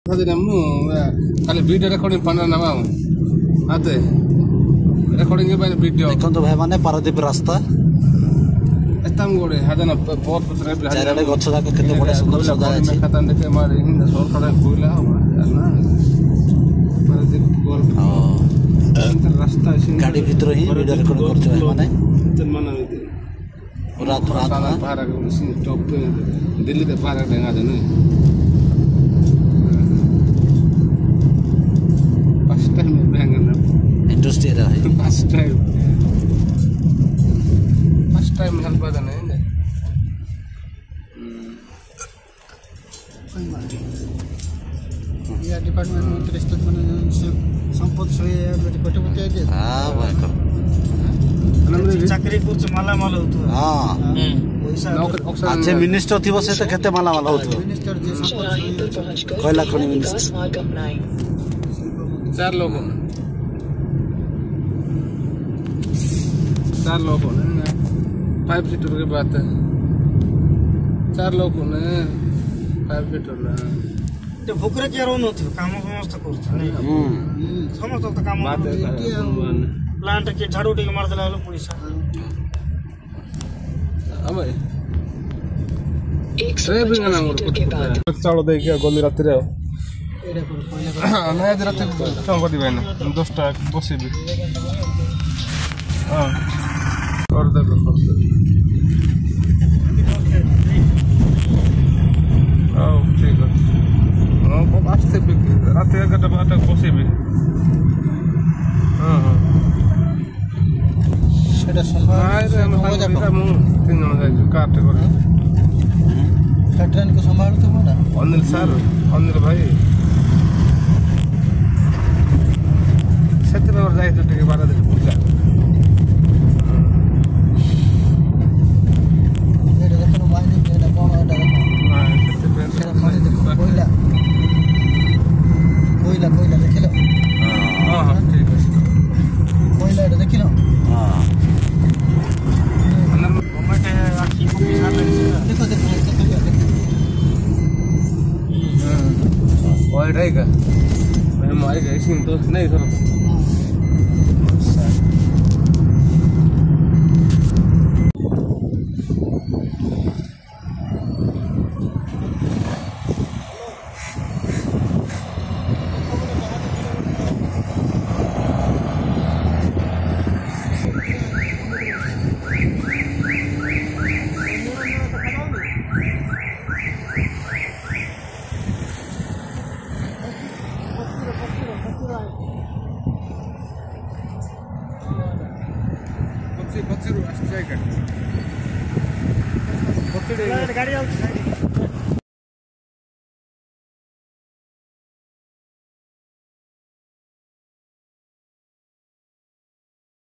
खाली video recording पन्ना नवा आते रेकॉर्डिंग के बारे वीडियो देखो तो भाई माने पारादीप रास्ता एतम गोडे हादना बहुत पुत्र चारडे गछ जाके केते बडे सुंदर सजा अछि खाता देखे मारे हिंद सरकार कोइला ना पारादीप गोल रास्ता गाड़ी भीतर ही वीडियो रिकॉर्ड करछ भाई माने जन्मना रात पारा टॉप दिल्ली ते पारा डेंगा देने फर्स्ट टाइम बैंगन इंडस्ट्री है फर्स्ट टाइम हेल्प करना है या डिपार्टमेंट में इंटरेस्टेड माने संपद सही कोटिपति है हां भाई को चाकरी कुछ माला माल होतो हां अच्छे मिनिस्टर थिबो से त केते माला माल होतो मिनिस्टर जे संपद कोयला खनि मिनिस्टर चार लोग ने 5 सीटर की बात है 4 लोग ने 5 सीटर ना ते भुकरे के रो नथि काम समस्त करछ नहीं समस्त त काम प्लांट के झाड़ू टिके मार देला पुलिस अबे एक ड्राइविंग ना मोर चालो दे के गोली रात रे एडा पर पहले नया रात काम कर दिबे ना 10 टा बसिबी हां कर दे ठीक है बहुत आस्ते रात 11टा बसिबी हां सेटा संभाल हम 3 जन जाई काट करे ट्रेन को संभाल तो मोटा अनिल सर अनिल भाई सेते नंबर जाई तो टिके 12 दिन पूजा एडा देखो माइनिंग एडा कोन एडा हां सेते ट्रेन सेटा पानी देखो कोयला देखिलो हां ठीक है कोयला एडा देखिलो हां गवर्नमेंट आखी को बिना देखो ऑयल रहेगा मैं मारे गए सिंह तो नहीं सर गाड़ी